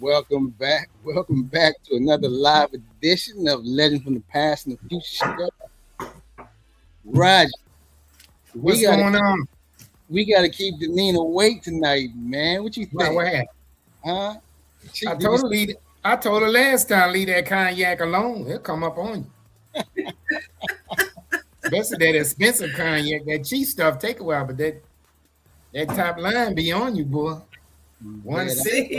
welcome back. Welcome back to another live edition of Legend from the Past and the Future Show. Roger, What's going on? We got to keep Deneen awake tonight, man. What you think? What happened? Huh? I told her last time, leave that cognac alone. It'll come up on you. Especially that expensive cognac, that cheap stuff take a while, but that top line be on you, boy. One sip.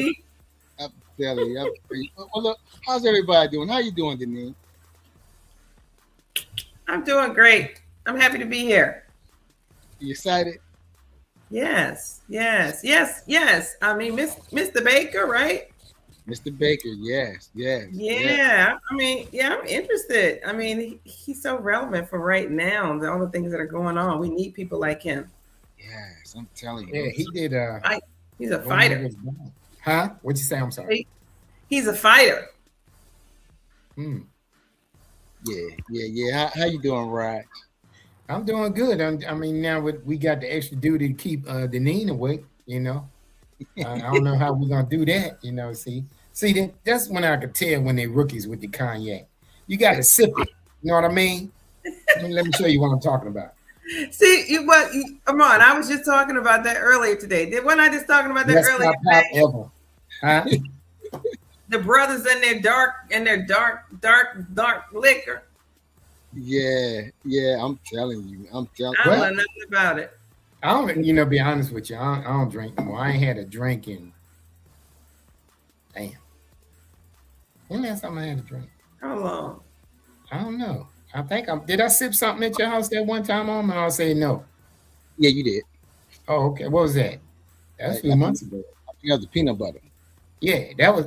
I'm telling you. Well, look, how's everybody doing? How you doing, Deneen? I'm doing great. I'm happy to be here. You excited? Yes. I mean, Mr. Baker, right? Mr. Baker, yes. Yeah. I mean, I'm interested. I mean, he's so relevant for right now. All the things that are going on. We need people like him. Yes, I'm telling you. Yeah, he did. He's a fighter. Huh? What'd you say? I'm sorry. He's a fighter. Yeah. How you doing, Raj? I'm doing good. I mean, now we got the extra duty to keep Deneen awake. You know, I don't know how we're gonna do that. You know, see, that's when I could tell when they rookies with the cognac. You got to sip it. You know what I mean? Let me show you what I'm talking about. See, Amon, I was just talking about that earlier today. Wasn't I just talking about that earlier today? Ever. Huh? The brothers and their dark liquor. Yeah, I'm telling you. I don't know nothing about it. I don't, be honest with you. I don't drink anymore. I ain't had a drink in. Damn. When last time I had a drink? How long? I don't know. I think did I sip something at your house that one time on? And I'll say no. Yeah, you did. Oh, okay. What was that? That was a few months ago. I think it was the peanut butter. Yeah, that was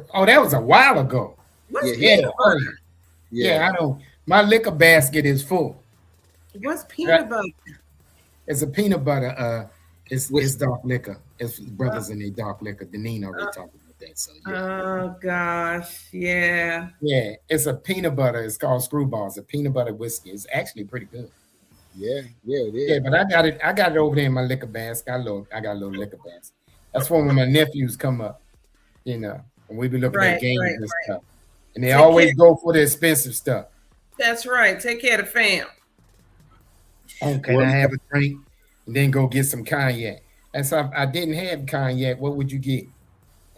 a while ago. What's peanut butter? Yeah, I don't. My liquor basket is full. What's peanut butter? It's a peanut butter. It's dark liquor. It's brothers in their dark liquor. Deneen already talked about that. So yeah. Oh gosh, yeah. Yeah, it's a peanut butter. It's called Screwball. It's a peanut butter whiskey. It's actually pretty good. Yeah, it is. Yeah, but I got it over there in my liquor basket. I got a little liquor basket. That's when my nephews come up, and we be looking at games and stuff. And they always go for the expensive stuff. That's right. Take care of the fam. Okay, I have a drink and then go get some cognac. And so if I didn't have cognac, what would you get?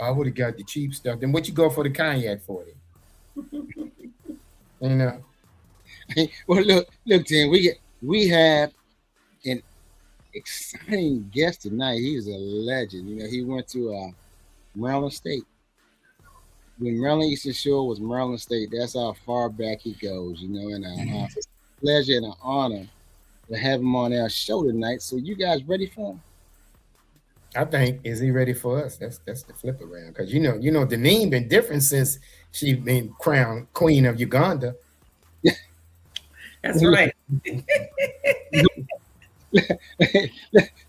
I would have got the cheap stuff. Then what you go for the cognac for then? Well, look, Tim, we have an exciting guest tonight. He's a legend. He went to Maryland State. When Maryland Eastern Shore was Maryland State, that's how far back he goes, and it's a pleasure and an honor to have him on our show tonight. So you guys ready for him? I think, is he ready for us? That's the flip around. Because Deneen been different since she been crowned Queen of Uganda. That's right.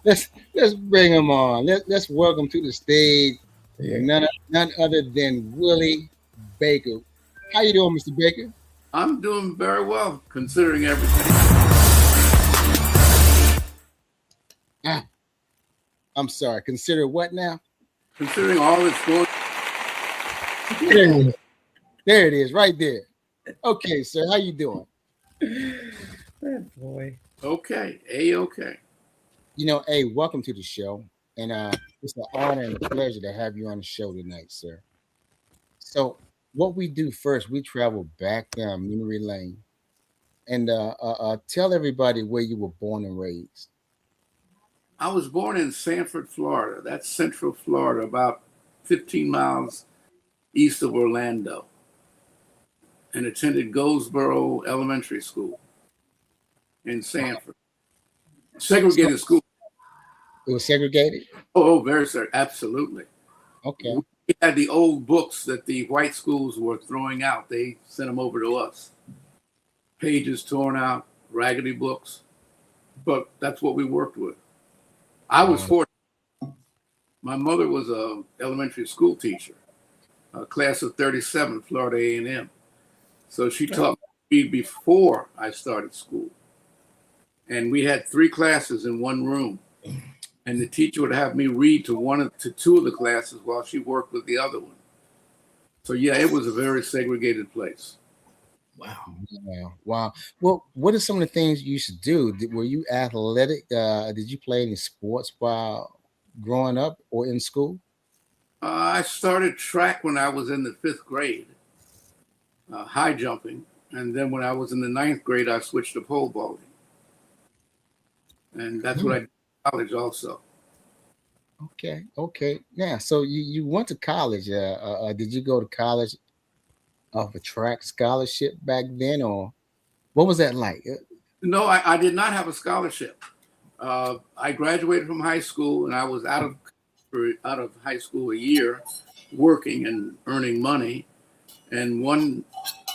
Let's bring him on. Let's welcome to the stage none other than Willie Baker. How you doing, Mr. Baker? I'm doing very well, considering everything. I'm sorry. Consider what now? Considering all that's going. There it is, right there. Okay, sir. How you doing? Good boy. Okay. A-okay. Welcome to the show. And it's an honor and a pleasure to have you on the show tonight, sir. So what we do first, we travel back down memory lane and tell everybody where you were born and raised. I was born in Sanford, Florida. That's Central Florida, about 15 miles east of Orlando, and attended Goldsboro Elementary School in Sanford. Segregated school. It was segregated? Oh, very sorry. Absolutely. Okay. We had the old books that the white schools were throwing out. They sent them over to us. Pages torn out, raggedy books. But that's what we worked with. I was fortunate. My mother was an elementary school teacher, a class of 37, Florida A&M. So she taught me before I started school. And we had 3 classes in one room. And the teacher would have me read to 1 to 2 of the classes while she worked with the other one. So yeah, it was a very segregated place. Wow. Yeah. Wow. Well, what are some of the things you used to do? Were you athletic? Did you play any sports while growing up or in school? I started track when I was in the 5th grade, high jumping. And then when I was in the 9th grade, I switched to pole vaulting. And that's what I did in college also. Okay. Okay. Yeah. So you went to college. Did you go to college off a track scholarship back then, or what was that like? No, I did not have a scholarship. I graduated from high school and I was out of high school a year working and earning money. And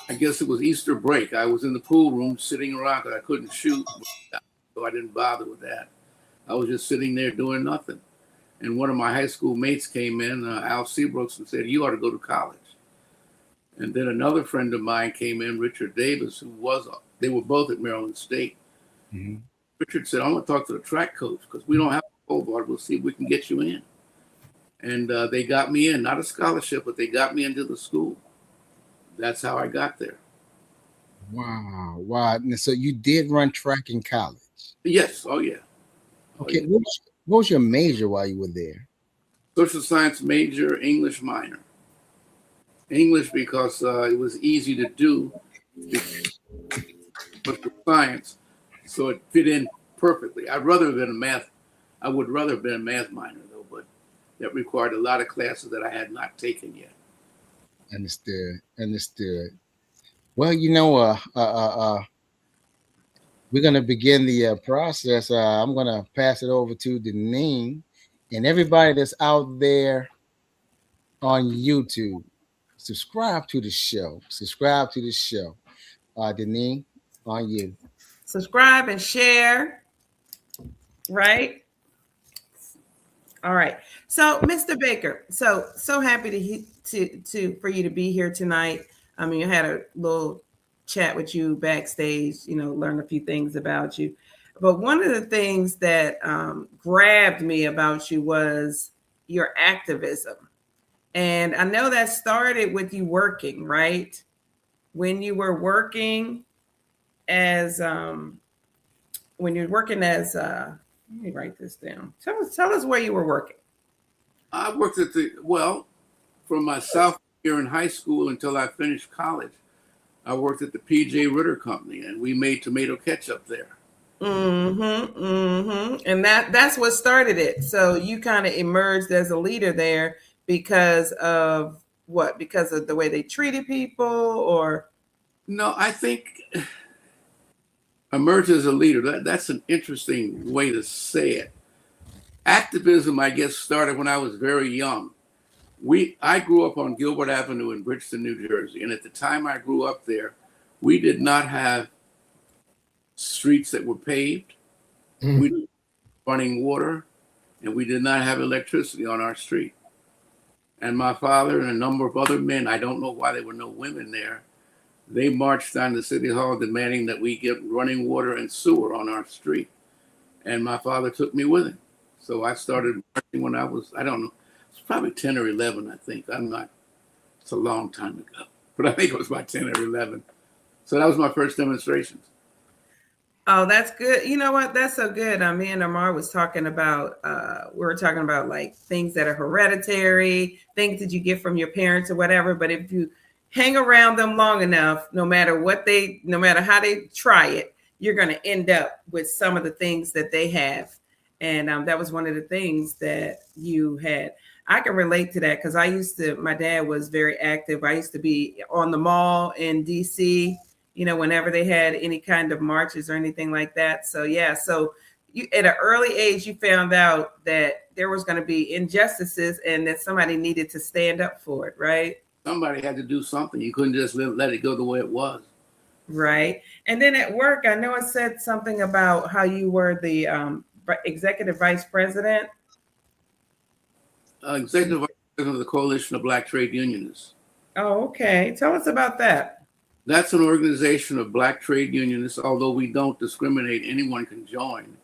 I guess it was Easter break, I was in the pool room sitting around because I couldn't shoot. So I didn't bother with that. I was just sitting there doing nothing. And one of my high school mates came in, Al Seabrooks, and said, "You ought to go to college." And then another friend of mine came in, Richard Davis, they were both at Maryland State. Mm-hmm. Richard said, "I'm going to talk to the track coach because we don't have a pole vault. We'll see if we can get you in." And they got me in, not a scholarship, but they got me into the school. That's how I got there. Wow. Wow. And so you did run track in college? Yes. Oh, yeah. Okay. What was your major while you were there? Social science major, English minor. English because it was easy to do, but for science, so it fit in perfectly. I would rather have been a math minor though, but that required a lot of classes that I had not taken yet. Understood. Well, we're going to begin the process. I'm going to pass it over to Deneen and everybody that's out there on YouTube. Subscribe to the show. Deneen, on you. Subscribe and share. Right. All right. So, Mr. Baker, so happy for you to be here tonight. I mean, I had a little chat with you backstage, learn a few things about you. But one of the things that grabbed me about you was your activism. And I know that started with you working, right? When you were working as, let me write this down. Tell us where you were working. I worked from my sophomore year in high school until I finished college. I worked at the P.J. Ritter Company, and we made tomato ketchup there. And that's what started it. So you kind of emerged as a leader there because of what? Because of the way they treated people, or? No, I think emerge as a leader. That's an interesting way to say it. Activism, I guess, started when I was very young. I grew up on Gilbert Avenue in Bridgeton, New Jersey. And at the time I grew up there, we did not have streets that were paved. Mm-hmm. We didn't have running water, and we did not have electricity on our street. And my father and a number of other men, I don't know why there were no women there, they marched down to City Hall demanding that we get running water and sewer on our street. And my father took me with him. So I started marching when I was, I don't know, it's probably 10 or 11, I think. It's a long time ago. But I think it was about 10 or 11. So that was my first demonstrations. Oh, that's good. You know what? That's so good. Me and Amar was talking about, we were talking about like things that are hereditary, things that you get from your parents or whatever. But if you hang around them long enough, no matter how they try it, you're going to end up with some of the things that they have. And that was one of the things that you had. I can relate to that because my dad was very active. I used to be on the mall in DC, whenever they had any kind of marches or anything like that. So, yeah. So you, at an early age, you found out that there was going to be injustices and that somebody needed to stand up for it, right? Somebody had to do something. You couldn't just let it go the way it was. Right. And then at work, I know it said something about how you were the executive vice president. Executive vice president of the Coalition of Black Trade Unionists. Oh, okay. Tell us about that. That's an organization of Black trade unionists, although we don't discriminate, anyone can join.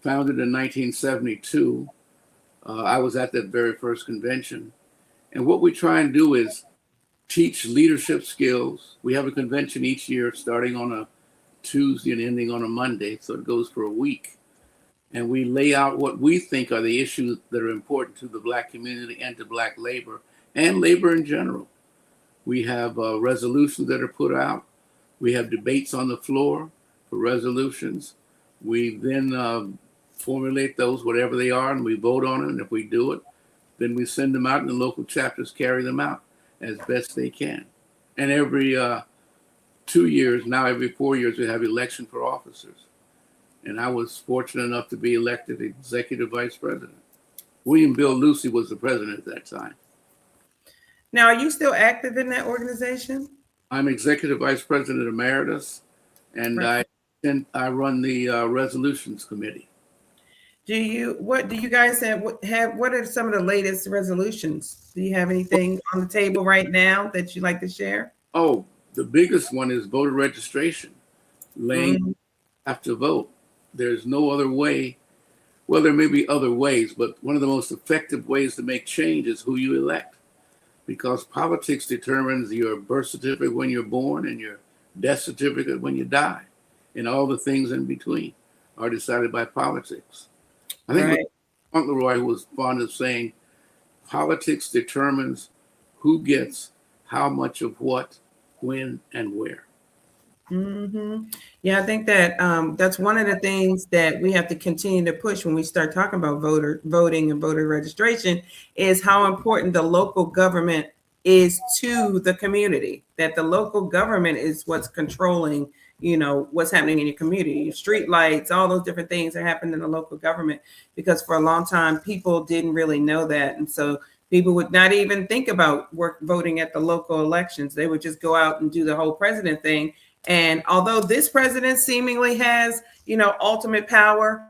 Founded in 1972. I was at that very first convention. And what we try and do is teach leadership skills. We have a convention each year starting on a Tuesday and ending on a Monday, so it goes for a week. And we lay out what we think are the issues that are important to the Black community and to Black labor and labor in general. We have resolutions that are put out. We have debates on the floor for resolutions. We then formulate those, whatever they are, and we vote on them. And if we do it, then we send them out and the local chapters carry them out as best they can. And every 2 years, now every 4 years, we have election for officers. And I was fortunate enough to be elected executive vice president. William Bill Lucy was the president at that time. Now, are you still active in that organization? I'm executive vice president emeritus, and Right. I run the resolutions committee. What do you guys have? What are some of the latest resolutions? Do you have anything on the table right now that you'd like to share? Oh, the biggest one is voter registration. Lanes have to vote. There's no other way. Well, there may be other ways, but one of the most effective ways to make change is who you elect, because politics determines your birth certificate when you're born and your death certificate when you die, and all the things in between are decided by politics. I think it was Fauntleroy who was fond of saying, politics determines who gets how much of what, when, and where. Yeah, I think that that's one of the things that we have to continue to push when we start talking about voting and voter registration is how important the local government is to the community, that the local government is what's controlling, what's happening in your community, your street lights, all those different things that happen in the local government, because for a long time, people didn't really know that. And so people would not even think about voting at the local elections. They would just go out and do the whole president thing. And although this president seemingly has, ultimate power,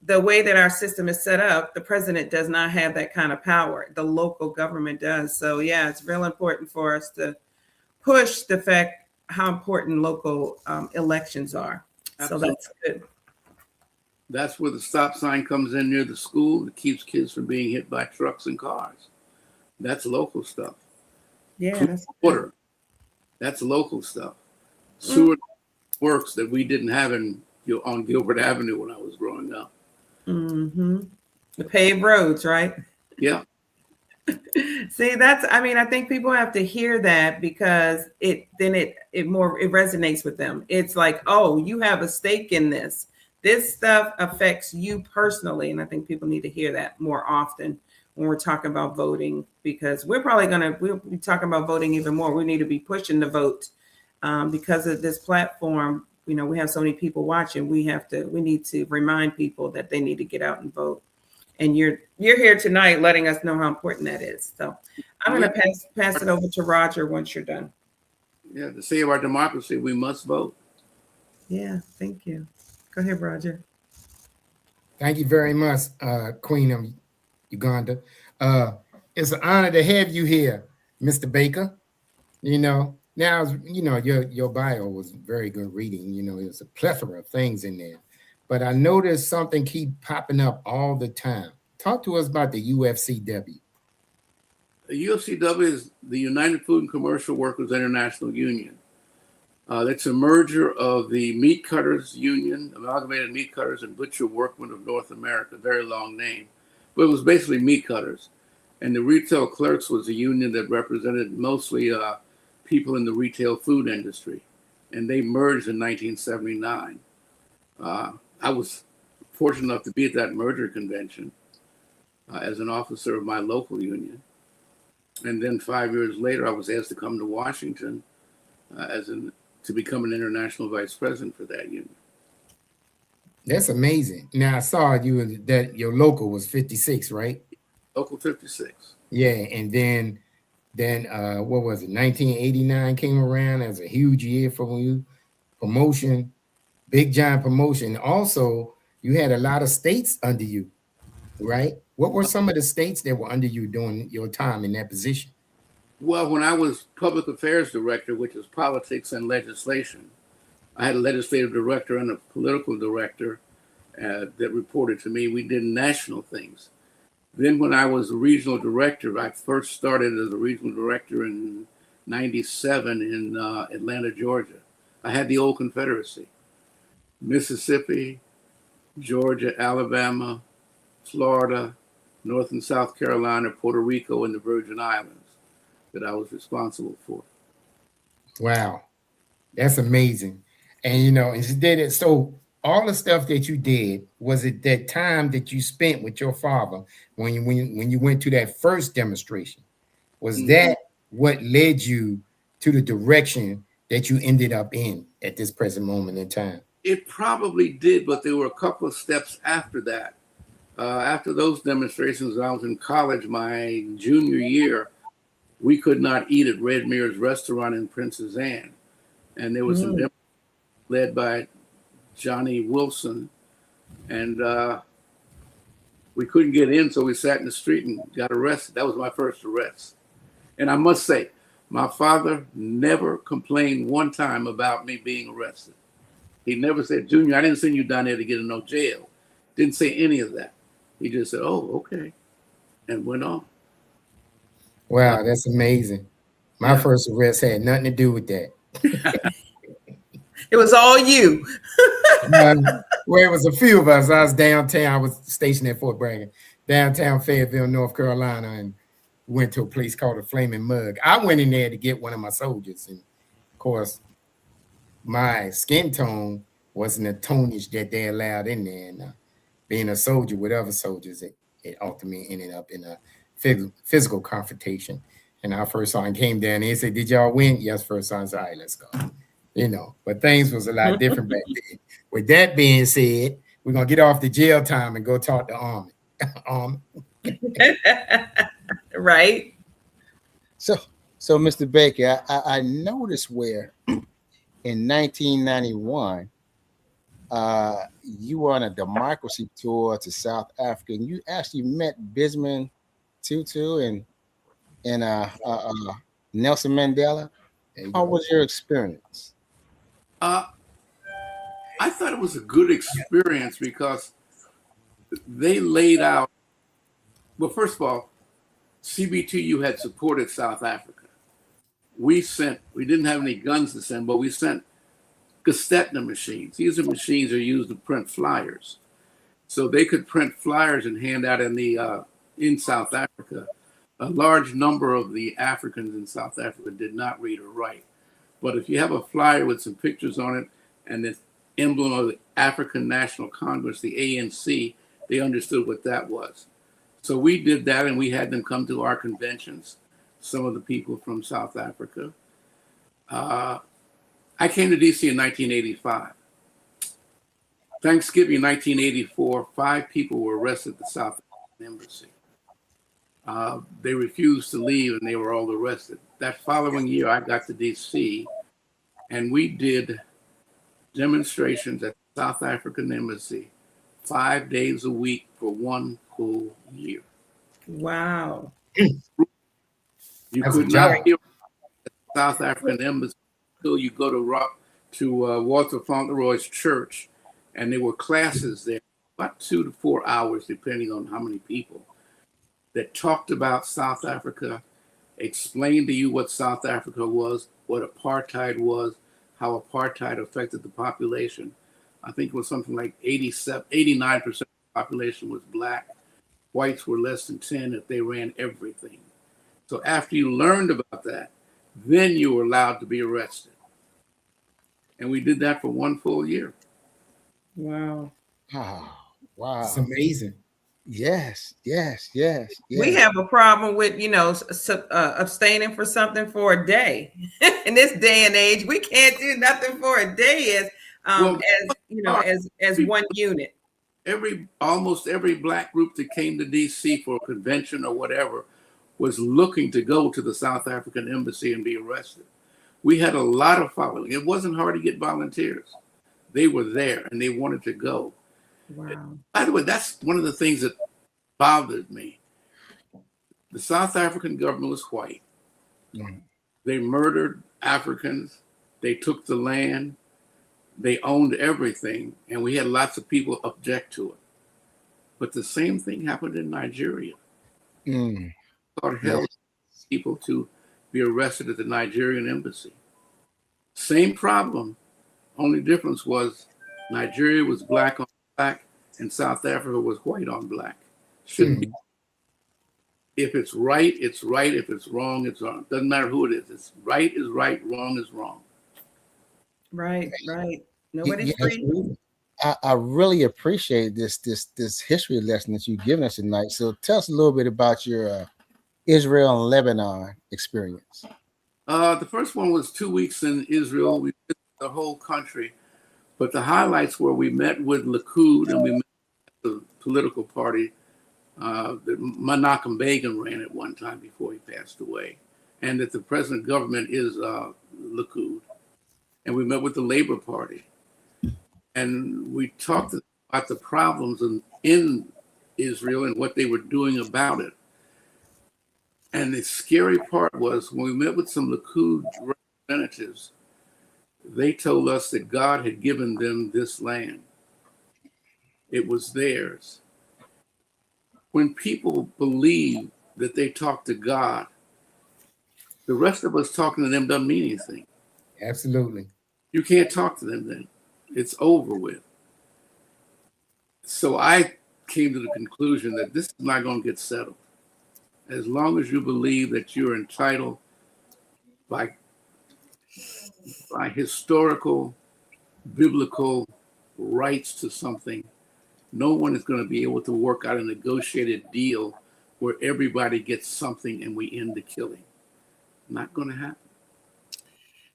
the way that our system is set up, the president does not have that kind of power. The local government does. So yeah, it's real important for us to push the fact how important local elections are. Absolutely. So that's good. That's where the stop sign comes in near the school that keeps kids from being hit by trucks and cars. That's local stuff. Yeah, that's water. That's local stuff. Sewer works that we didn't have on Gilbert Avenue when I was growing up. The paved roads, right? Yeah. See, I think people have to hear that, because it resonates with them. It's like, oh, you have a stake in this. This stuff affects you personally. And I think people need to hear that more often when we're talking about voting, because we'll be talking about voting even more. We need to be pushing the vote. Because of this platform, we have so many people watching. We need to remind people that they need to get out and vote. And you're here tonight letting us know how important that is. So I'm going to pass it over to Roger once you're done. Yeah, to save our democracy, we must vote. Yeah, thank you. Go ahead, Roger. Thank you very much, Queen of Uganda. It's an honor to have you here, Mr. Baker. Now, your bio was very good reading. There's a plethora of things in there. But I noticed something keep popping up all the time. Talk to us about the UFCW. The UFCW is the United Food and Commercial Workers International Union. That's a merger of the Meat Cutters Union, Amalgamated Meat Cutters and Butcher Workmen of North America, very long name. But it was basically meat cutters. And the Retail Clerks was a union that represented mostly people in the retail food industry. And they merged in 1979. I was fortunate enough to be at that merger convention as an officer of my local union. And then 5 years later, I was asked to come to Washington to become an international vice president for that union. That's amazing. Now, I saw that your local was 56, right? Local 56. Yeah, and then what was it? 1989 came around as a huge year for you. Promotion, big giant promotion. Also, you had a lot of states under you, right? What were some of the states that were under you during your time in that position? Well, when I was public affairs director, which is politics and legislation, I had a legislative director and a political director that reported to me. We did national things. Then when I was a regional director, I first started as a regional director in 97 in Atlanta, Georgia. I had the old Confederacy, Mississippi, Georgia, Alabama, Florida, North and South Carolina, Puerto Rico, and the Virgin Islands that I was responsible for. Wow, that's amazing. And you know, and you did it. So all the stuff that you did, was it that time that you spent with your father when you went to that first demonstration? Was that what led you to the direction that you ended up in at this present moment in time? It probably did, but there were a couple of steps after that. After those demonstrations, when I was in college, my junior year, we could not eat at Red Mirror's restaurant in Princess Anne. And there was some demonstrations led by Johnny Wilson. And we couldn't get in, so we sat in the street and got arrested. That was my first arrest. And I must say, my father never complained one time about me being arrested. He never said, Junior, I didn't send you down there to get in no jail. Didn't say any of that. He just said, oh, okay, and went on. Wow, that's amazing. My first arrest had nothing to do with that. It was all you. Well, it was a few of us. I was downtown. I was stationed at Fort Bragg, downtown Fayetteville, North Carolina, and went to a place called the Flaming Mug. I went in there to get one of my soldiers, and of course, my skin tone wasn't the tonage that they allowed in there. And being a soldier with other soldiers, it ultimately ended up in a physical confrontation. And our first sergeant came down and he said, "Did y'all win?" Yes, first sergeant said, "All right, let's go." You know, but things was a lot different back then. With that being said, we're gonna get off the jail time and go talk to Army. Right. So Mr. Baker, I noticed where in 1991, you were on a democracy tour to South Africa, and you actually met Desmond Tutu and Nelson Mandela. How was your experience? I thought it was a good experience because they laid out, well, first of all, CBTU had supported South Africa. We didn't have any guns to send, but we sent Gestetner machines. These are machines that are used to print flyers. So they could print flyers and hand out in South Africa. A large number of the Africans in South Africa did not read or write. But if you have a flyer with some pictures on it and the emblem of the African National Congress, the ANC, they understood what that was. So we did that, and we had them come to our conventions, some of the people from South Africa. I came to DC in 1985. Thanksgiving 1984, 5 people were arrested at the South African Embassy. They refused to leave, and they were all arrested. That following year, I got to DC, and we did demonstrations at the South African Embassy 5 days a week for 1 full year. Wow. You could not hear at the South African Embassy until you go to Walter Fauntleroy's church, and there were classes there, about 2 to 4 hours, depending on how many people, that talked about South Africa, explained to you what South Africa was, what apartheid was, how apartheid affected the population. I think it was something like 89% of the population was black. Whites were less than 10 if they ran everything. So after you learned about that, then you were allowed to be arrested. And we did that for 1 full year. Wow. Oh, wow. It's amazing. Yes. We have a problem with, abstaining for something for a day. In this day and age, we can't do nothing for a day as one unit. Almost every black group that came to DC for a convention or whatever was looking to go to the South African Embassy and be arrested. We had a lot of following. It wasn't hard to get volunteers. They were there and they wanted to go. Wow. By the way, that's one of the things that bothered me. The South African government was white. Mm. They murdered Africans. They took the land. They owned everything. And we had lots of people object to it. But the same thing happened in Nigeria. Mm. God held people to be arrested at the Nigerian embassy. Same problem. Only difference was Nigeria was black on black and South Africa was white on black. Shouldn't be. If it's right, it's right. If it's wrong, it's wrong. Doesn't matter who it is. It's right is right, wrong is wrong. Right. Nobody's Yes, free. I really appreciate this history lesson that you've given us tonight. So tell us a little bit about your Israel and Lebanon experience. The first one was 2 weeks in Israel. We visited the whole country, but the highlights were we met with Likud and we met with the political party that Menachem Begin ran at one time before he passed away, and that the present government is Likud. And we met with the Labor Party, and we talked about the problems in Israel and what they were doing about it. And the scary part was when we met with some Likud representatives, they told us that God had given them this land. It was theirs. When people believe that they talk to God, the rest of us talking to them doesn't mean anything. Absolutely. You can't talk to them then. It's over with. So I came to the conclusion that this is not going to get settled. As long as you believe that you're entitled by historical, biblical rights to something, no one is going to be able to work out a negotiated deal where everybody gets something and we end the killing. Not going to happen.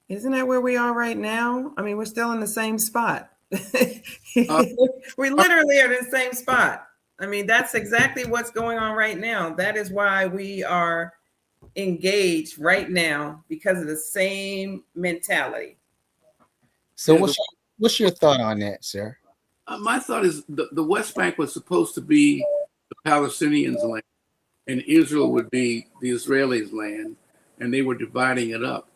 Isn't that where we are right now? I mean, we're still in the same spot. We literally are in the same spot. I mean, that's exactly what's going on right now. That is why we are engaged right now, because of the same mentality. So what's your thought on that, sir? My thought is the West Bank was supposed to be the Palestinians' land, and Israel would be the Israelis' land, and they were dividing it up.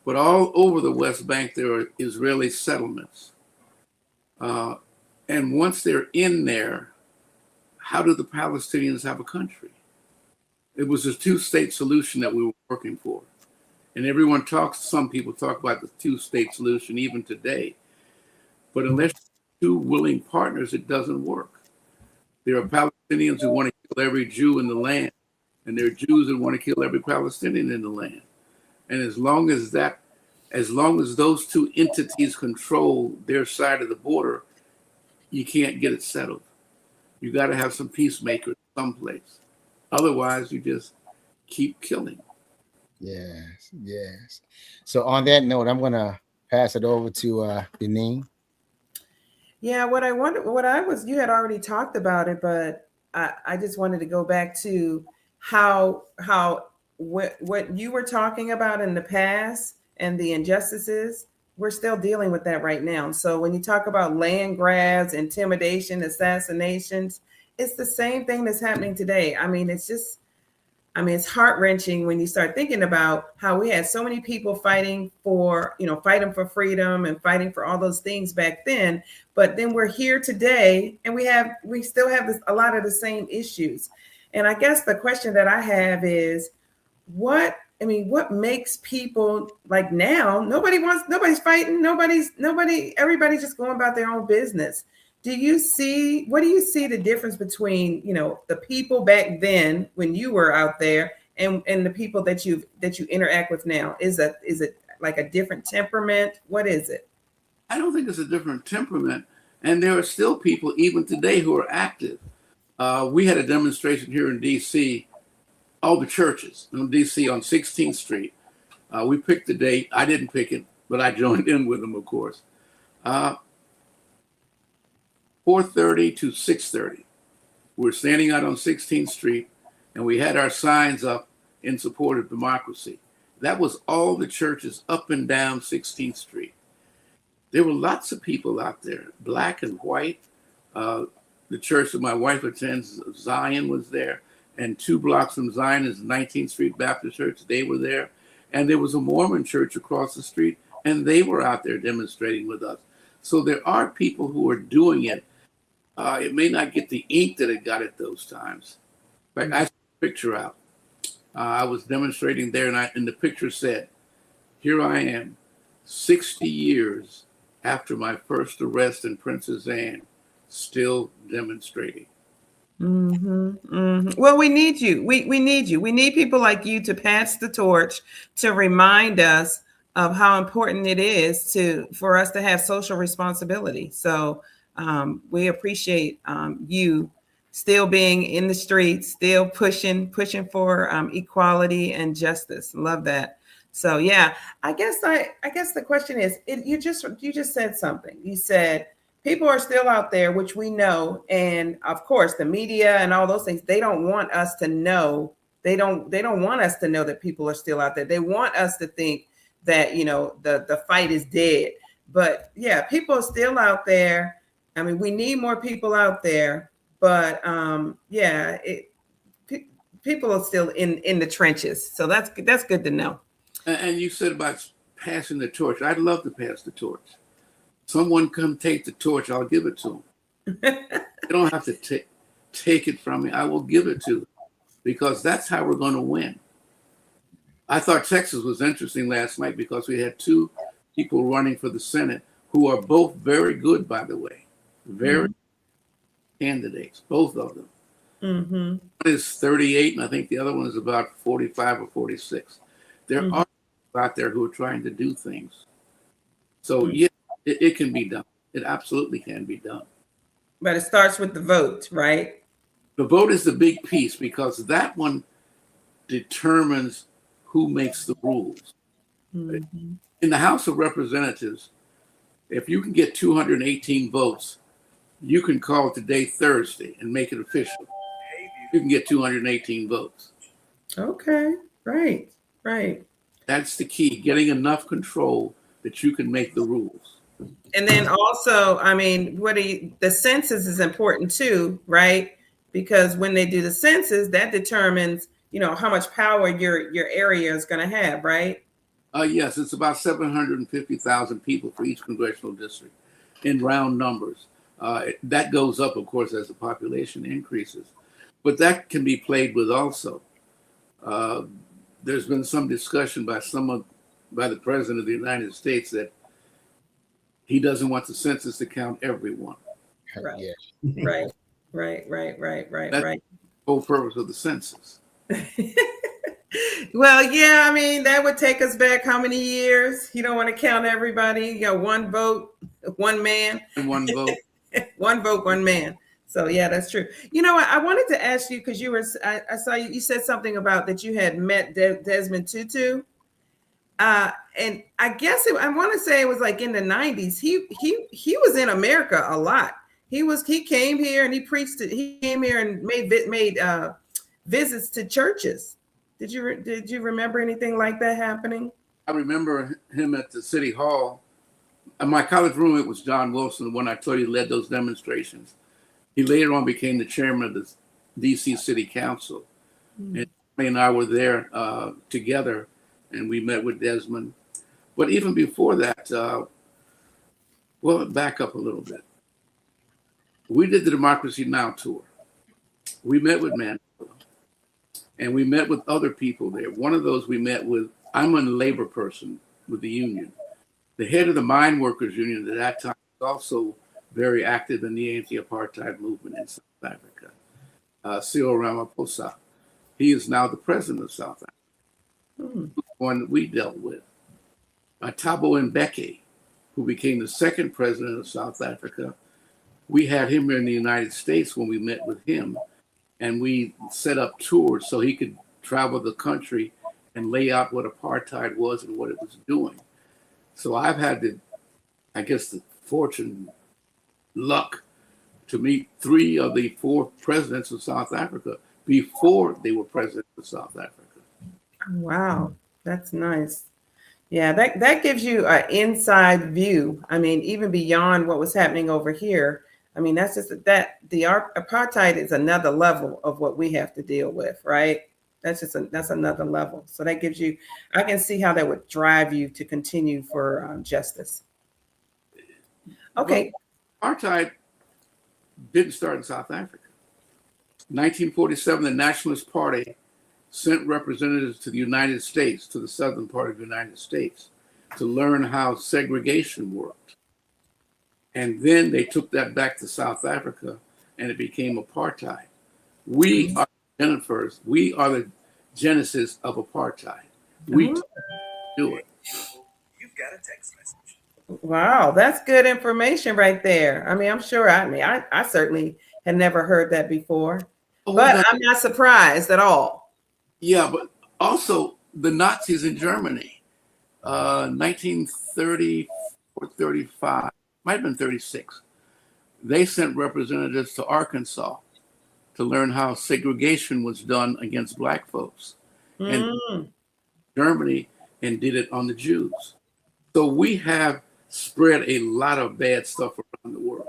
But all over the West Bank, there are Israeli settlements. And once they're in there, how do the Palestinians have a country? It was a two-state solution that we were working for. And some people talk about the two-state solution even today. But unless two willing partners, it doesn't work. There are Palestinians who want to kill every Jew in the land, and there are Jews that want to kill every Palestinian in the land. And as long as those two entities control their side of the border, you can't get it settled. You got to have some peacemakers someplace. Otherwise, you just keep killing. Yes. So on that note, I'm going to pass it over to Deneen. Yeah, you had already talked about it, but I just wanted to go back to what you were talking about in the past and the injustices. We're still dealing with that right now. So when you talk about land grabs, intimidation, assassinations, it's the same thing that's happening today. I mean, it's heart-wrenching when you start thinking about how we had so many people fighting for freedom and fighting for all those things back then. But then we're here today and we still have a lot of the same issues. And I guess the question that I have is, what makes people like now? Nobody's fighting. Everybody's just going about their own business. What do you see the difference between, the people back then when you were out there and the people that you interact with now? Is it like a different temperament? What is it? I don't think it's a different temperament. And there are still people even today who are active. We had a demonstration here in DC, all the churches in DC on 16th Street. We picked the date. I didn't pick it, but I joined in with them, of course. 4:30 to 6:30. We're standing out on 16th Street, and we had our signs up in support of democracy. That was all the churches up and down 16th Street. There were lots of people out there, black and white. The church that my wife attends, Zion, was there. And 2 blocks from Zion is 19th Street Baptist Church. They were there. And there was a Mormon church across the street, and they were out there demonstrating with us. So there are people who are doing it. It may not get the ink that it got at those times. In fact, I sent a picture out. I was demonstrating there, and the picture said, "Here I am, 60 years after my first arrest in Princess Anne, still demonstrating." Well, we need you. We need you. We need people like you to pass the torch, to remind us of how important it is for us to have social responsibility. So we appreciate you still being in the streets, still pushing for equality and justice. Love that. So yeah, I guess the question is, you just said something. You said people are still out there, which we know, and of course the media and all those things, they don't want us to know. They don't want us to know that people are still out there. They want us to think that, you know, the fight is dead. But yeah, people are still out there. I mean, we need more people out there, but people are still in the trenches. So that's good to know. And you said about passing the torch. I'd love to pass the torch. Someone come take the torch, I'll give it to them. They don't have to take it from me. I will give it to them, because that's how we're going to win. I thought Texas was interesting last night because we had two people running for the Senate who are both very good, by the way. Very candidates, both of them. One is 38, and I think the other one is about 45 or 46. There are people out there who are trying to do things. So, yeah, it can be done. It absolutely can be done. But it starts with the vote, right? The vote is the big piece, because that one determines who makes the rules. In the House of Representatives, if you can get 218 votes, you can call today Thursday and make it official. You can get 218 votes. Okay, right. That's the key, getting enough control that you can make the rules. And then also, I mean, the census is important too, right? Because when they do the census, that determines, you know, how much power your area is going to have, right? Yes, it's about 750,000 people for each congressional district in round numbers. That goes up, of course, as the population increases. But that can be played with also. There's been some discussion by the President of the United States that he doesn't want the census to count everyone. Right. Yeah. Right. That's the whole purpose of the census. Well, yeah, I mean, that would take us back how many years? You don't want to count everybody. You got one vote, one man. And one vote. One vote, one man. So yeah, that's true. You know what? I wanted to ask you, because I saw you said something about that you had met Desmond Tutu. And I guess I want to say it was like in the 90s. He was in America a lot. He came here and he preached it. He came here and made visits to churches. Did you remember anything like that happening? I remember him at the city hall. My college roommate was John Wilson, the one I told you led those demonstrations. He later on became the chairman of the D.C. City Council. And he and I were there together, and we met with Desmond. But even before that, well, back up a little bit. We did the Democracy Now! Tour. We met with Mandela, and we met with other people there. One of those we met with, I'm a labor person with the union. The head of the mine workers union at that time was also very active in the anti-apartheid movement in South Africa. Cyril Ramaphosa. He is now the president of South Africa. One that we dealt with. Thabo Mbeki, who became the second president of South Africa. We had him here in the United States when we met with him, and we set up tours so he could travel the country and lay out what apartheid was and what it was doing. So I've had the fortune, luck to meet 3 of the 4 presidents of South Africa before they were president of South Africa. Wow, that's nice. Yeah, that gives you an inside view. I mean, even beyond what was happening over here. I mean, that's just that the apartheid is another level of what we have to deal with, right? That's another level. So that gives you, I can see how that would drive you to continue for justice. Okay. Well, apartheid didn't start in South Africa. 1947, the Nationalist Party sent representatives to the United States, to the southern part of the United States, to learn how segregation worked. And then they took that back to South Africa, and it became apartheid. We are Jennifers. We are the genesis of apartheid. We do it. You've got a text message. Wow, that's good information right there. I mean, I'm sure. I certainly had never heard that before, but I'm not surprised at all. Yeah, but also the Nazis in Germany, 1930 or 35, might have been 36. They sent representatives to Arkansas to learn how segregation was done against black folks. And Germany, and did it on the Jews. So we have spread a lot of bad stuff around the world.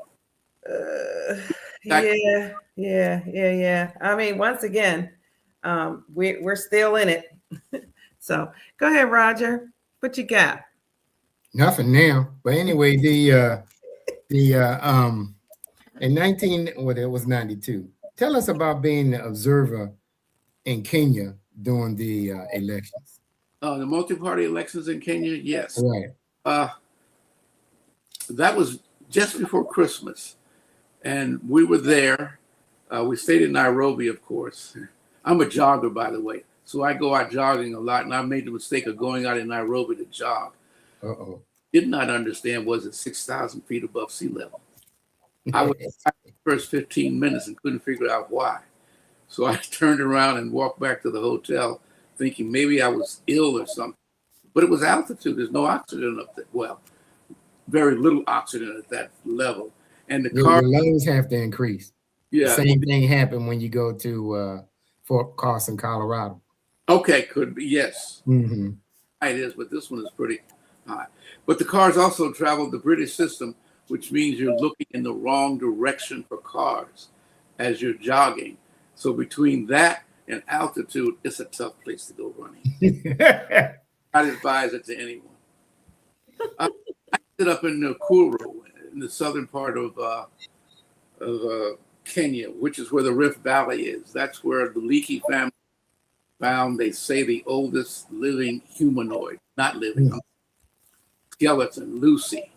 Yeah. I mean, once again, we're still in it. So go ahead, Roger. What you got? Nothing now. But anyway, in 92. Tell us about being the observer in Kenya during the elections. The multi-party elections in Kenya, yes. Right. That was just before Christmas, and we were there. We stayed in Nairobi, of course. I'm a jogger, by the way, so I go out jogging a lot, and I made the mistake of going out in Nairobi to jog. Did not understand, was it 6,000 feet above sea level? I was the first 15 minutes and couldn't figure out why. So I turned around and walked back to the hotel thinking maybe I was ill or something. But it was altitude. There's no oxygen up there. Well, very little oxygen at that level. And the car... Your lungs have to increase. Yeah. The same thing happened when you go to Fort Carson, Colorado. Okay, could be, yes. Mm-hmm. It is, but this one is pretty high. But the cars also traveled the British system, which means you're looking in the wrong direction for cars as you're jogging. So between that and altitude, it's a tough place to go running. I'd advise it to anyone. I ended up in Nakuru, in the southern part of Kenya, which is where the Rift Valley is. That's where the Leakey family found, they say, the oldest living humanoid, not living, skeleton, Lucy,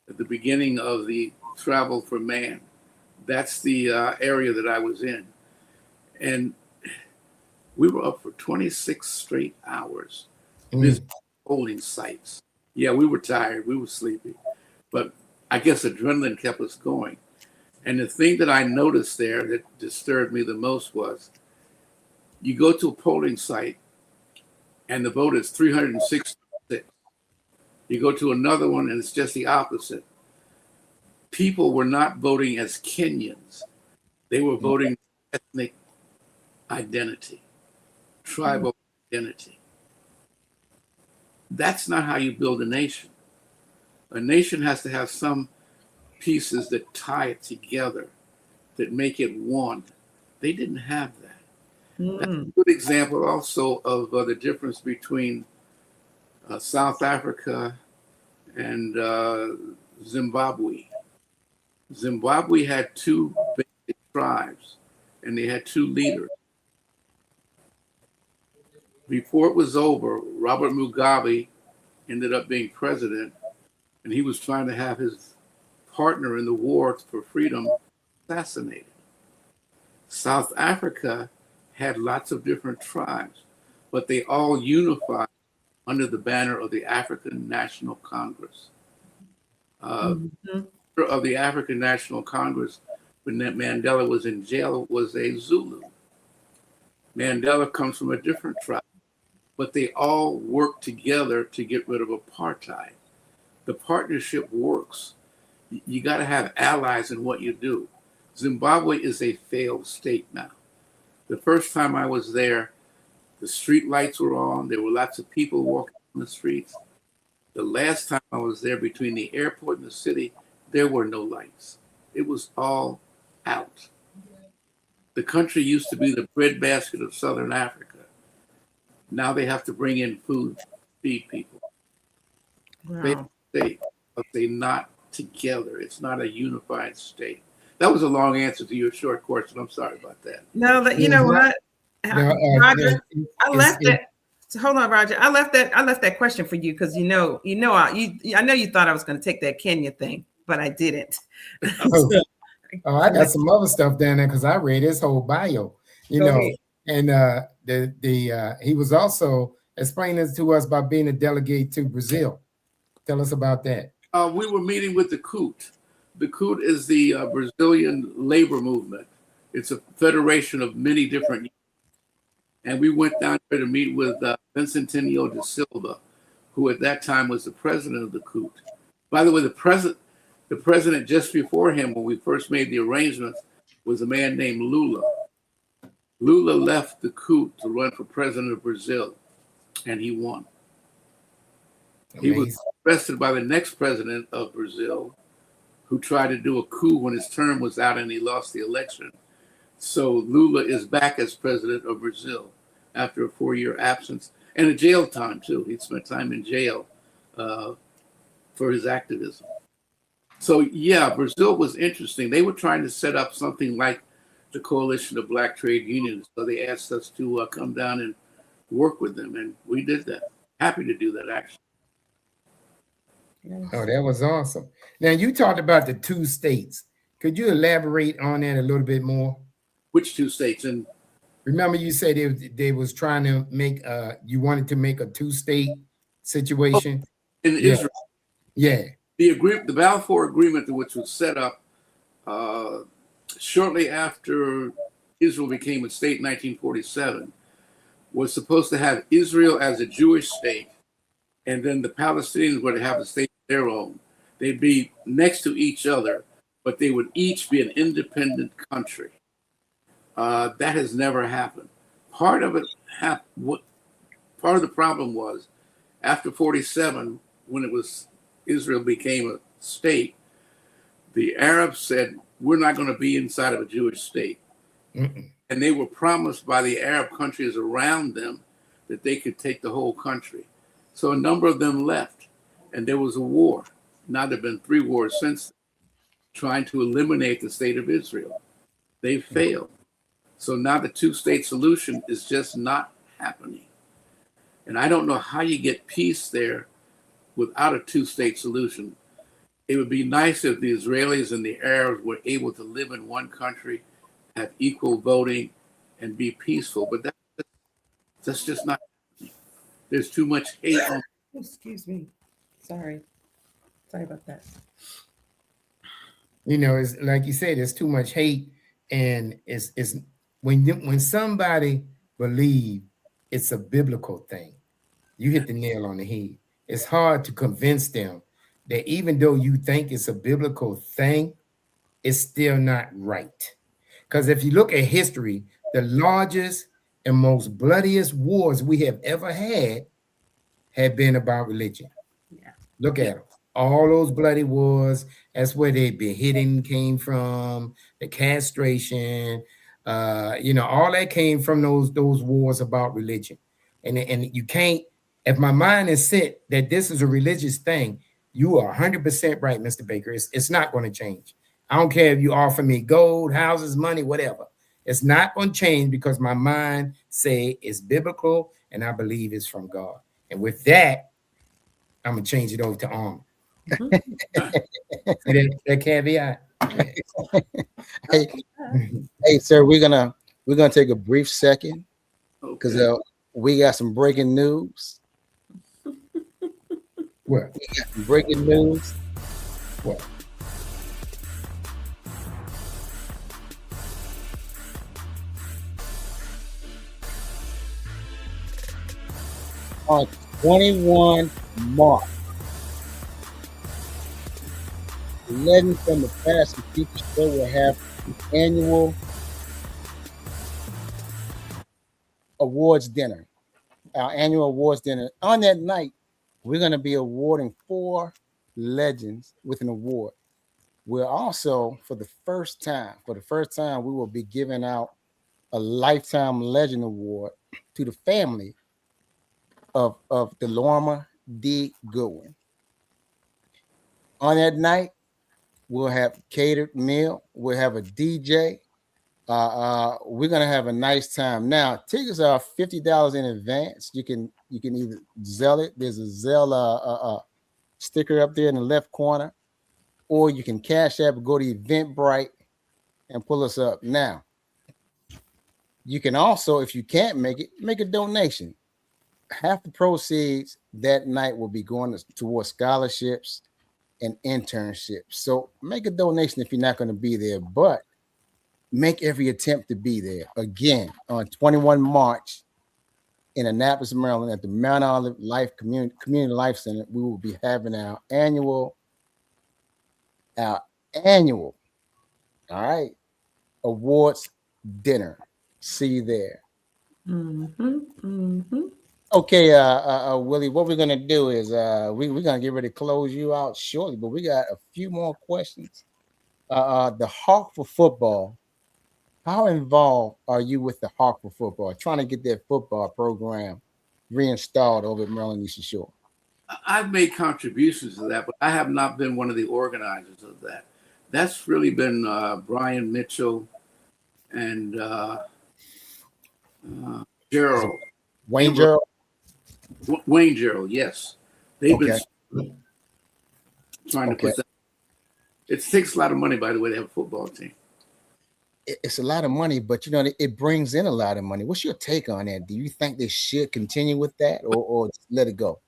at the beginning of the travel for man. That's the area that I was in. And we were up for 26 straight hours visiting polling sites. Yeah, we were tired. We were sleepy. But I guess adrenaline kept us going. And the thing that I noticed there that disturbed me the most was you go to a polling site and the vote is 366. You go to another one and it's just the opposite. People were not voting as Kenyans. They were voting ethnic identity, tribal identity. That's not how you build a nation. A nation has to have some pieces that tie it together, that make it one. They didn't have that. That's a good example also of the difference between South Africa and Zimbabwe. Zimbabwe had two basic tribes, and they had two leaders. Before it was over, Robert Mugabe ended up being president, and he was trying to have his partner in the war for freedom assassinated. South Africa had lots of different tribes, but they all unified under the banner of the African National Congress. Of the African National Congress, when Mandela was in jail, was a Zulu. Mandela comes from a different tribe, but they all work together to get rid of apartheid. The partnership works. You got to have allies in what you do. Zimbabwe is a failed state now. The first time I was there, the street lights were on. There were lots of people walking on the streets. The last time I was there, between the airport and the city, there were no lights. It was all out. The country used to be the breadbasket of Southern Africa. Now they have to bring in food to feed people. Wow. State, but they're not together. It's not a unified state. That was a long answer to your short question. I'm sorry about that. No, that, you know what? Roger, I left it's- it. So hold on, Roger. I left that question for you because I know you thought I was going to take that Kenya thing, but I didn't. Oh, I got some other stuff down there because I read his whole bio, you Go know, ahead. and he was also explaining to us about being a delegate to Brazil. Tell us about that. We were meeting with the CUT. The CUT is the Brazilian labor movement. It's a federation of many different. And we went down there to meet with Vicentinho da Silva, who at that time was the president of the CUT. By the way, the president just before him, when we first made the arrangements, was a man named Lula. Lula left the CUT to run for president of Brazil, and he won. He was arrested by the next president of Brazil, who tried to do a coup when his term was out and he lost the election. So Lula is back as president of Brazil after a 4-year absence and a jail time too. He spent time in jail for his activism. So yeah, Brazil was interesting. They were trying to set up something like the Coalition of Black Trade Unions. So they asked us to come down and work with them, and we did that. Happy to do that, actually. Oh, that was awesome. Now, you talked about the 2 states. Could you elaborate on that a little bit more? Which 2 states? And remember, you said they was trying to make you wanted to make a 2-state situation in Israel. Yeah. The Balfour Agreement, which was set up shortly after Israel became a state in 1947, was supposed to have Israel as a Jewish state, and then the Palestinians were to have a state of their own. They'd be next to each other, but they would each be an independent country. That has never happened. Part of the problem was after 47, when Israel became a state, the Arabs said, we're not going to be inside of a Jewish state. Mm-mm. And they were promised by the Arab countries around them that they could take the whole country. So a number of them left, and there was a war. Now there have been 3 wars since, trying to eliminate the state of Israel. They failed. So now the 2-state solution is just not happening. And I don't know how you get peace there without a 2-state solution. It would be nice if the Israelis and the Arabs were able to live in one country, have equal voting, and be peaceful. But that's just not happening. There's too much hate. Excuse me. Sorry about that. You know, it's like you said, there's too much hate, and it's when somebody believes it's a biblical thing, you hit the nail on the head. It's hard to convince them that even though you think it's a biblical thing, it's still not right. Because if you look at history, the largest and most bloodiest wars we have ever had have been about religion. Yeah. Look at them. All those bloody wars, that's where the beheading came from, the castration, all that came from those wars about religion. And you can't, if my mind is set that this is a religious thing, you are 100% right, Mr. Baker. It's not going to change. I don't care if you offer me gold, houses, money, whatever. It's not going to change because my mind say it's biblical and I believe it's from God. And with that, I'm going to change it over to armor. that caveat. Hey, sir, we're gonna take a brief second because we got some breaking news. What? We got some breaking news. What? On 21 March, Legends from the Past and Future Show will have the annual awards dinner. Our annual awards dinner. On that night, we're going to be awarding 4 legends with an award. We're also, for the first time, we will be giving out a Lifetime Legend Award to the family of Delorma D. Goodwin. On that night, we'll have catered meal. We'll have a DJ. We're gonna have a nice time. Now, tickets are $50 in advance. You can either Zelle it. There's a Zelle sticker up there in the left corner, or you can Cash App, go to Eventbrite, and pull us up. Now, you can also, if you can't make it, make a donation. Half the proceeds that night will be going towards scholarships and internships. So make a donation if you're not going to be there, but make every attempt to be there. Again, on 21 March in Annapolis, Maryland, at the Mount Olive Life Community Life Center, we will be having our annual, all right, awards dinner. See you there. Okay, Willie, what we're gonna do is we're gonna get ready to close you out shortly, but we got a few more questions. The Hawk for Football. How involved are you with the Hawk for Football? Trying to get that football program reinstalled over at Maryland Eastern Shore. I've made contributions to that, but I have not been one of the organizers of that. That's really been Brian Mitchell and Gerald. Wayne Gerald? Wayne Gerald, yes. They've been trying to put that. It takes a lot of money, by the way, to have a football team. It's a lot of money, but it brings in a lot of money. What's your take on that? Do you think they should continue with that or let it go?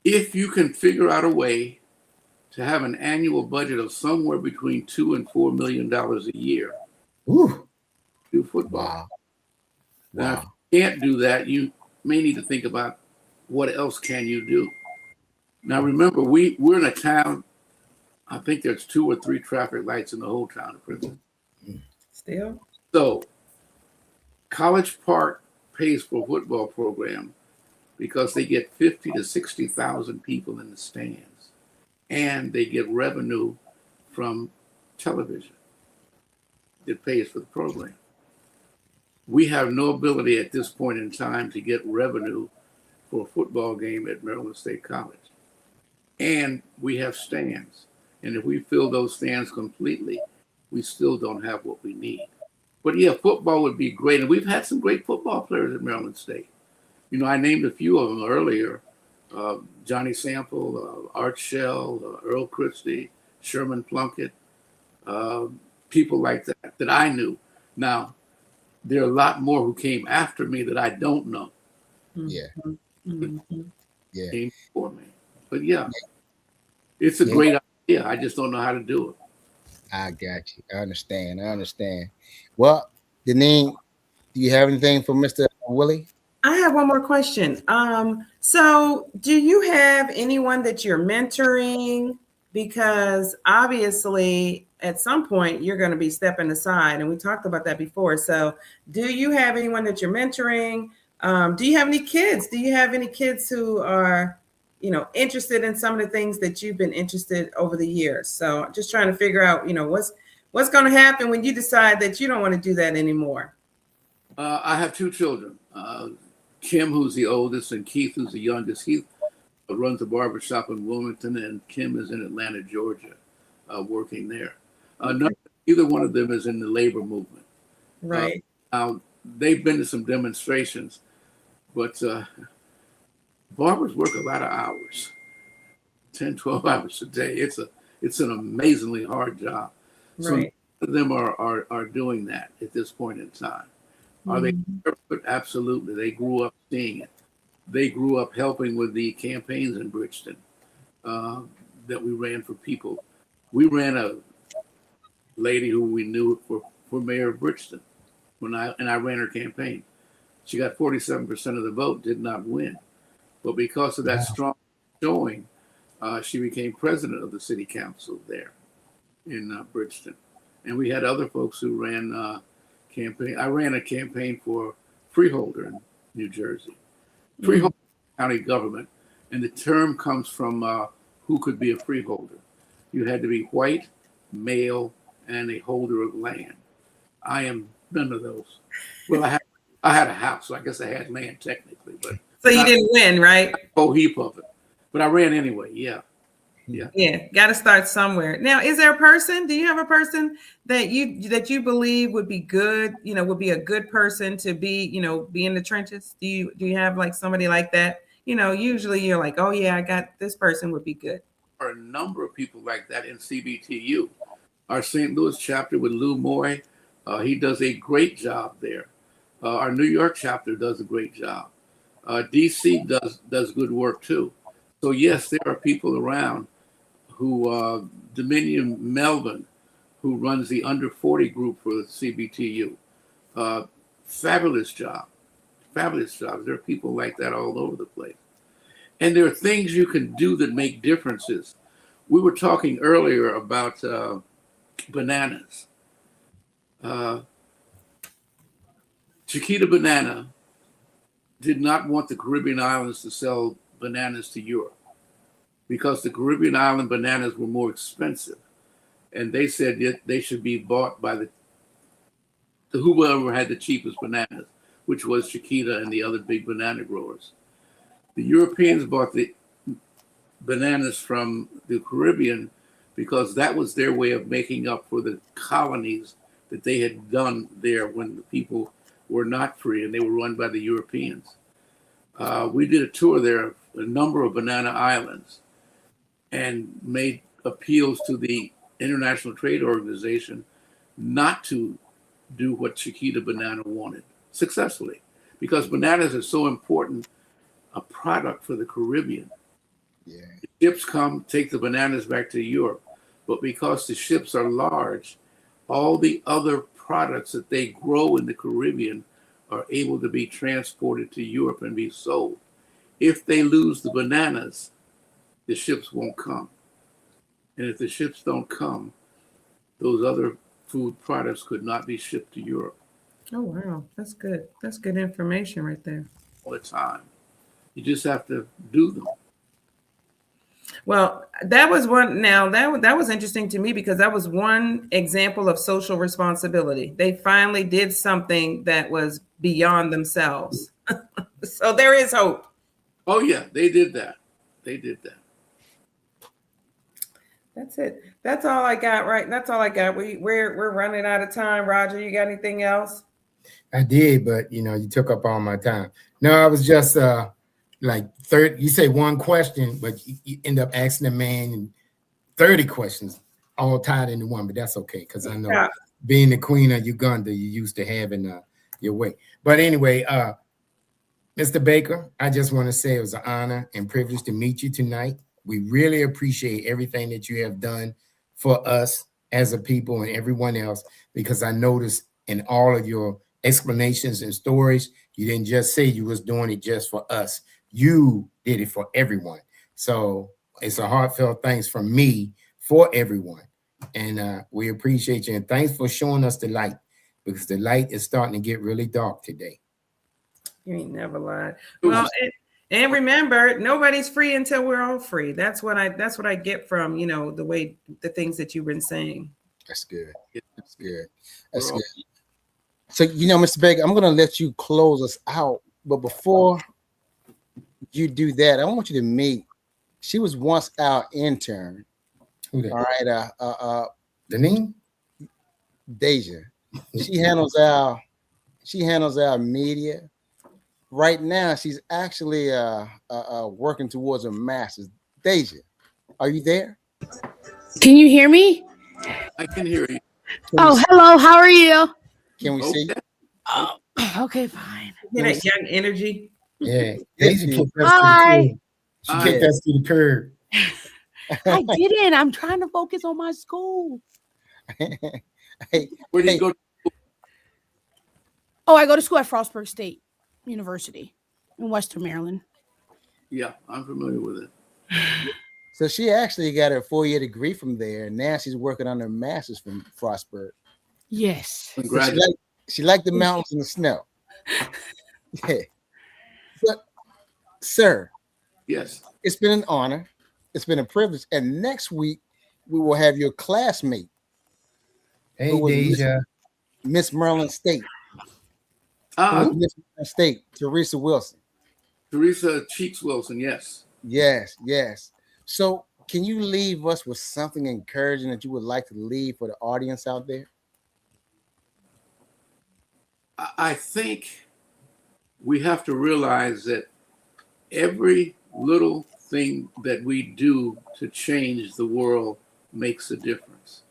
If you can figure out a way to have an annual budget of somewhere between $2 and $4 million a year, do football. Wow. Now, if you can't do that, you may need to think about what else can you do. Now, remember, we're in a town. I think there's 2 or 3 traffic lights in the whole town of Princeton. Still? So, College Park pays for a football program because they get 50 to 60,000 people in the stands, and they get revenue from television. It pays for the program. We have no ability at this point in time to get revenue for a football game at Maryland State College. And we have stands. And if we fill those stands completely, we still don't have what we need. But yeah, football would be great. And we've had some great football players at Maryland State. I named a few of them earlier. Johnny Sample, Art Shell, Earl Christie, Sherman Plunkett, people like that I knew. Now, there are a lot more who came after me that I don't know. Yeah. Yeah. Came before me. But yeah, it's a great idea. I just don't know how to do it. I got you. I understand. Well, Deneen, do you have anything for Mr. Willie? I have one more question. So do you have anyone that you're mentoring? Because obviously at some point you're going to be stepping aside, and we talked about that before. So do you have anyone that you're mentoring? Do you have any kids? Do you have any kids who are, interested in some of the things that you've been interested over the years? So just trying to figure out, what's going to happen when you decide that you don't want to do that anymore. I have 2 children. Kim, who's the oldest, and Keith, who's the youngest. Keith runs a barbershop in Wilmington, and Kim is in Atlanta, Georgia, working there. Neither one of them is in the labor movement. Right. They've been to some demonstrations, but barbers work a lot of hours, 10, 12 hours a day. It's an amazingly hard job. Right. So none of them are doing that at this point in time. Are they perfect? Absolutely. They grew up seeing it. They grew up helping with the campaigns in Bridgeton that we ran for people. We ran a lady who we knew for mayor of Bridgeton and I ran her campaign. She got 47% of the vote, did not win. But because of that strong showing, she became president of the city council there in Bridgeton. And we had other folks who ran campaign. I ran a campaign for Freeholder in New Jersey. Freeholder county government, and the term comes from who could be a freeholder. You had to be white, male, and a holder of land. I am none of those. Well, I had a house, so I guess I had land technically, but so you didn't win, right? A whole heap of it, but I ran anyway. Yeah. Yeah, got to start somewhere. Now, is there a person? Do you have a person that you believe would be good? You know, would be a good person to be, you know, be in the trenches. Do you have like somebody like that? You know, usually you're like, oh yeah, I got this person would be good. There are a number of people like that in CBTU. Our St. Louis chapter with Lou Moy, he does a great job there. Our New York chapter does a great job. DC does good work too. So yes, there are people around who Dominion Melvin, who runs the under 40 group for the CBTU. Fabulous job. Fabulous jobs. There are people like that all over the place. And there are things you can do that make differences. We were talking earlier about bananas. Chiquita Banana did not want the Caribbean islands to sell bananas to Europe because the Caribbean island bananas were more expensive. And they said that they should be bought by the whoever had the cheapest bananas, which was Chiquita and the other big banana growers. The Europeans bought the bananas from the Caribbean because that was their way of making up for the colonies that they had done there when the people were not free and they were run by the Europeans. We did a tour there of a number of banana islands and made appeals to the International Trade Organization not to do what Chiquita Banana wanted successfully, because bananas are so important a product for the Caribbean. Yeah. The ships come, take the bananas back to Europe, but because the ships are large, all the other products that they grow in the Caribbean are able to be transported to Europe and be sold. If they lose the bananas, the ships won't come. And if the ships don't come, those other food products could not be shipped to Europe. Oh, wow. That's good. That's good information right there. All the time. You just have to do them. Well, that was one. Now that was interesting to me because that was one example of social responsibility. They finally did something that was beyond themselves. So there is hope. Oh yeah, they did that. They did that. That's it. That's all I got. Right. That's all I got. We're running out of time. Roger, you got anything else? I did, but you know, you took up all my time. No, I was just like 30. You say one question, but you end up asking a man 30 questions all tied into one. But that's okay, because I know being the queen of Uganda, you used to having your way. But anyway, Mr. Baker, I just want to say it was an honor and privilege to meet you tonight. We really appreciate everything that you have done for us as a people and everyone else, because I noticed in all of your explanations and stories, you didn't just say you was doing it just for us. You did it for everyone. So it's a heartfelt thanks from me for everyone. And we appreciate you. And thanks for showing us the light, because the light is starting to get really dark today. You ain't never lied. Well, and remember, nobody's free until we're all free. That's what I get from, you know, the things that you've been saying. That's good. That's good. That's good. So, you know, Mr. Baker, I'm going to let you close us out. But before you do that, I want you to meet. She was once our intern. Who that? All right. The name? Deja. She handles our media. Right now, she's actually working towards her master's. Deja, are you there? Can you hear me? I can hear you. Hello. How are you? Can we see you? Oh, okay, fine. You know, young energy. Yeah. Deja kicked us Hi. to the curb. She kicked us to the curb. I didn't. I'm trying to focus on my school. Where do you go? Oh, I go to school at Frostburg State University in Western Maryland. Yeah, I'm familiar with it. So she actually got her 4-year degree from there, and now she's working on her master's from Frostburg. Yes. Congratulations. She liked the mountains and the snow. Yeah. But, sir, Yes. it's been an honor. It's been a privilege. And next week, we will have your classmate. Hey, Deja. Miss Maryland State. Miss Maryland State, Teresa Wilson. Teresa Cheeks Wilson, yes. Yes. So can you leave us with something encouraging that you would like to leave for the audience out there? I think we have to realize that every little thing that we do to change the world makes a difference.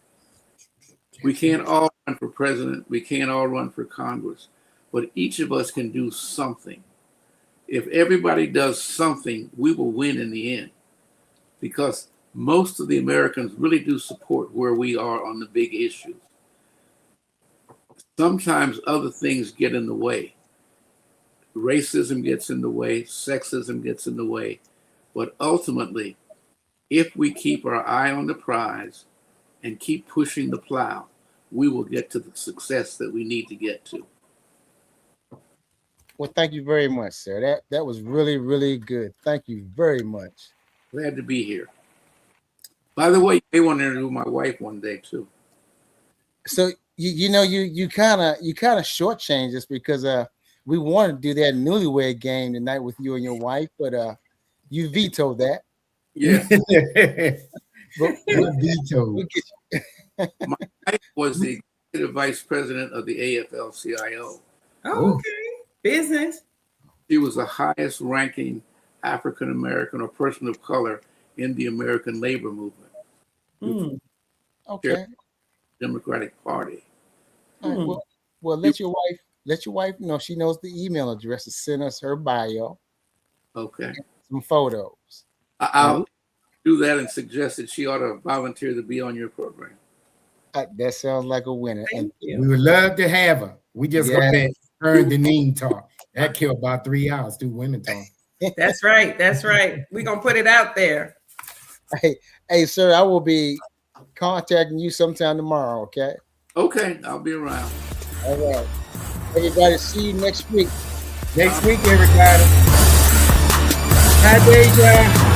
We can't all run for president. We can't all run for Congress, but each of us can do something. If everybody does something, we will win in the end, because most of the Americans really do support where we are on the big issues. Sometimes other things get in the way. Racism gets in the way, sexism gets in the way, but ultimately, if we keep our eye on the prize and keep pushing the plow, we will get to the success that we need to get to. Well, thank you very much, sir. That was really, really good. Thank you very much. Glad to be here. By the way, you may want to interview my wife one day too. So you kind of shortchanged us, because we wanted to do that newlywed game tonight with you and your wife, but you vetoed that. Yeah. But Veto. My wife was the executive vice president of the AFL-CIO. Oh, okay. Business. She was the highest ranking African American or person of color in the American labor movement. Okay. Democratic Party. All right, well, let your wife know she knows the email address to send us her bio. Okay. Some photos. I'll do that and suggest that she ought to volunteer to be on your program. That sounds like a winner. And We would love to have her. We just gonna let her and Deneen talk. That killed about 3 hours through women talk. That's right. That's right. We're gonna put it out there. hey, sir, I will be contacting you sometime tomorrow. Okay. Okay, I'll be around. All right. Everybody, see you next week. Next week, everybody. Hi, Deja.